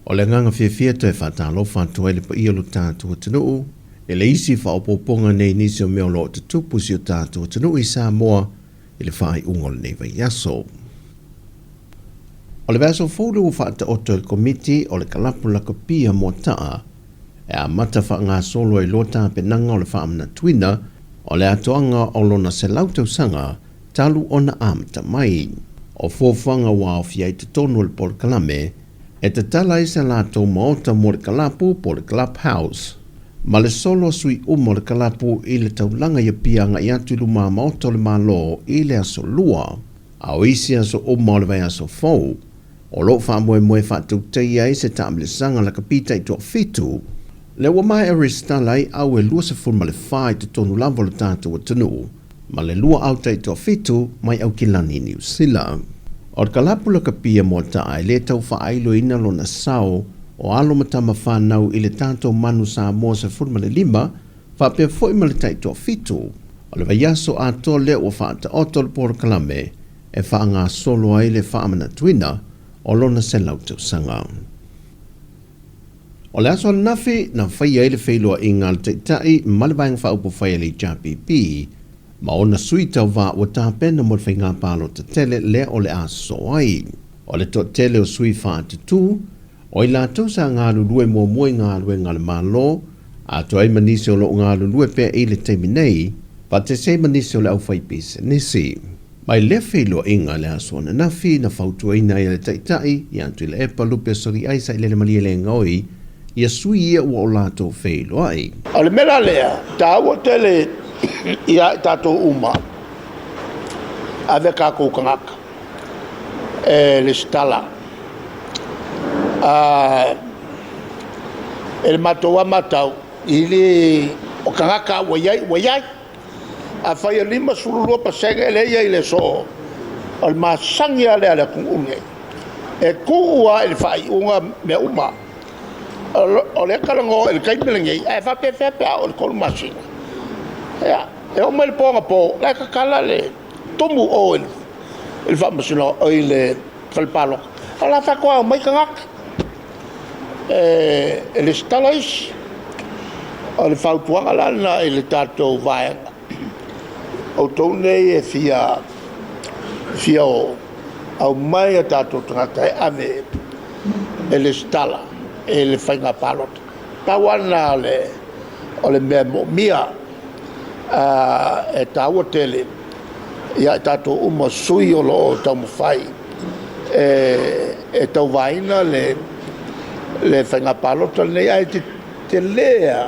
O le nganga whiawhia toi whatalofa tua le pa ia lo tātua tanu, e le isi whaopoponga nei nisi o meo lo te tupu si o tātua tanu I Sāmoa, e le whaai ungol nei vai aso. O le vaso fōlu o whaata oto le komiti o le kalapu laka pia mo taa, e a mata wha ngā solo e lota penanga o le whaamna tuina, o le atoanga o lona se lautau sanga, talu ona amata mai. O fōwhanga wa o fiai te tonu le por kalame, e te tala I se lātou maota mo le kalapu po le clubhouse. Ma le solo sui umo le kalapu I le taulanga ia pianga I atu luma maota le malo I le aso lua. A o isi aso umo le vai aso fau. O lo wha moe whātou tei ai se taam le sanga la kapita I toa fitu. Le wa mai aristala I au e lua se fulma le whai te tonu lavo le tātou atanu. Ma le lua au tai toa fitu mai au kilani New Zealand. O le kalapu la kapia mo taa e le tau whaailo ina lo na sao o alo matama whanau I le tātou manu Sāmoa se fulma le 5 whapea foi ma le tai toa fitu. O le vaiaso a toa le o whaata oto le poro kalame e wha ngā solo ai le whaamana tuina o lona se lautau sanga. O le aso al nafi na whai ai le whailua I ngā le teitai ma le vaeng whaupo whai le JPP ma ona sui tau wā o tāpena mo le whai ngā pālo te tele le o le aso ai. O le to tele o sui whaata tū, o I lātou sa ngā lulue mua mua ngā lue ngā le mālo, a to ai manisi o lo ngā lulue pēr I le teimi nei, pa te se manisi o le au whai pise nisi. Mai le whailua inga le aso na nafi na whautua ina I le teitai, I antu I le epa lupe sori aisa I le mali le ngoi, ia sui ia ua o lātou whailua ai. O le mera lea, tā ua tele ia tātou uma, a ve kākou kangaka, le Tala. E le matoa matau, I le o kangaka waiai, a whai a 5 sululua pasenge le ia I le so, o le masangi a le kungunge, e kuua e le whai unga me uma, o le karango e le kaimilengi, e whapewhepe o le kolu masina. Ya, e o mele ponga po, la kakala le tomu o il famasino o le kalpalo. Ala fa kwa mai kangak. Le stalais. O le fautuanga la na le tato vai. O tone e fia o au mai a tato trata ave le stala e le fainga palot. Tawana le o le memo mia e tāua tele ia tātou uma sui o lo tau mawhai e tau vaina le whainga palota nei ai te lea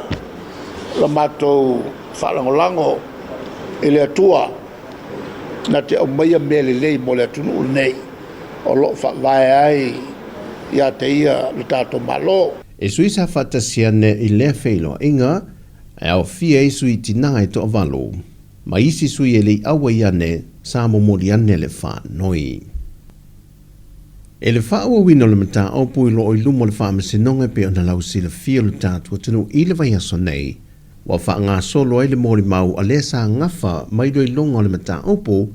la mātou whalangolango I le atua na te au maia mele lei mo le atunu nei o lo whai ai ia te ia le tātou malo. E sui sa whatasiane I le whailo inga e au fia I sui tina e to avalo, ma isi sui e lei awa iane sa momori ane le wha noi. E le wha ua wino le mata au pui lo o ilumo le wha masinonga pe ona lau si le fia le tātua tunu I le vai aso nei, wa wha ngā solo ai le mori mau a le sa ngafa mai doi longa le mata au pu,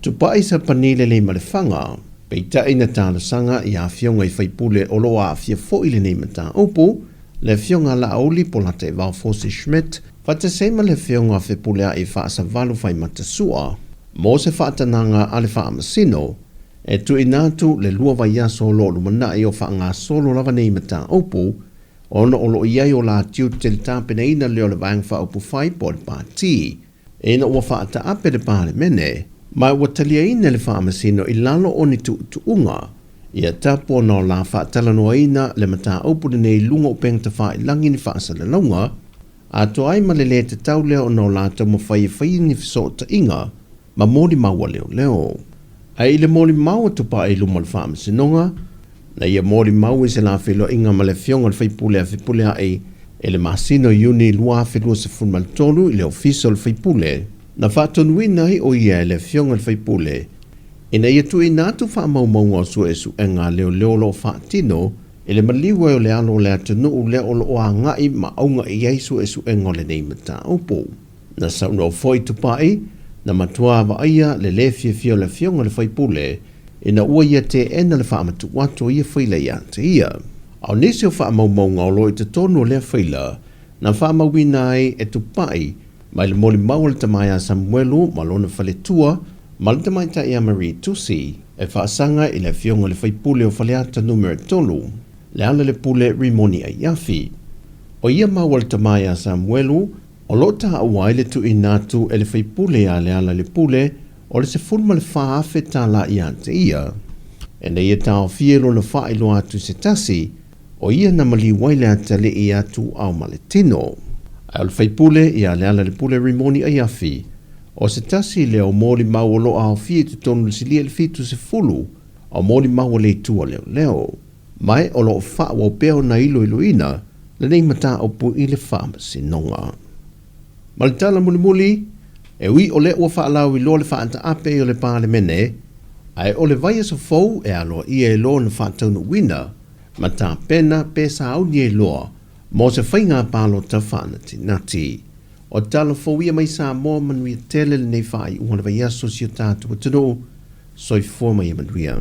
tu pa isa panile le ma le whanga, pe ta ina tāla sanga I a fionga I whaipule o loa a fia fo I le nei mata au pu, le fionga la auli po la te wau Fosi Schmidt, fa te seima le fionga fe pulea I wha asa walu fai matasua. Mo se whaatananga a le wha amasino, e tu inatu le lua vai aso lo lumana I o wha ngā solo lava nei mata opu, ona o lo iai o la tiu te le tāpena ina leo le vaeng wha upu whai po le pāti. E na ua whaata ape le pāle mene, mai ua talia ina le wha amasino I lalo o ni tu unga, ia tapo no la whaatalanoa ina le mata opu nei lunga o peng te wha I langi ni whaasa le launga, a to ai ma le le te tau leo no la tau ma whai ni fiso ta inga, ma mori maua leo. Ai le mori maua tupa ai luma le wha amasinonga, na ia mori maua I se la whilo inga ma le fionga le whipule ai, e le masino iuni lua whilua se funmal tolu I le ofiso le whipule, na whaatonuina I o ia le fionga le whipule, ina ia tu inatu wha maumau o su e su enga leo lo whaatino, e le maliwa o le alo le atunu u le o lo a ngai ma aunga I eisu e su enga le nei mata upo. Na sauna o foi tupai, na matua wa aia le fio le fionga le whipule, ina ua ia te ena le whaamatu wato ia whaile ia te ia. Au nisi o whaamau ngaulo I te tono lea whaila, na whaamawina ai e tupai, mai le moli mau le tamai a Samuelu, malona whale tua, ma le tamai ta ia Marie Tusi, e whaasanga I le fionga le whaipule o whaleata numero tolu, le ala le pule rimoni a iafi. O ia mau le tamai a Samuelu, o lota awai le tu inatu e le whaipule a le ala le pule, o le se fulma le whaafe Tala I ante ia. E ne ia tau fielo na whaelo atu se tasi, o ia na mali waile atale I atu au maletino. Au le whaipule ia le ala le pule rimoni a iafi, o se tasi le o mori mau lo au fie tu tonu le silia le fitu se fulu, o mori mau le tua leo. Mai o lo wha wa peo na ilo ina, le nei mata o pu I le wha sinonga. Ma le tala muli, e ui o le ua wha alau I lo le wha anta ape o le pāle mene, ai o le vai so fou e alo I e lo na wha taunu wina, ma tā pena pesa au ni e loa, mo se whainga pālo ta whanati nati. O tala fou ia mai Sāmoa manuia tele le nei whai uana vai aso si o tātua tano, soi fōma ia manuia.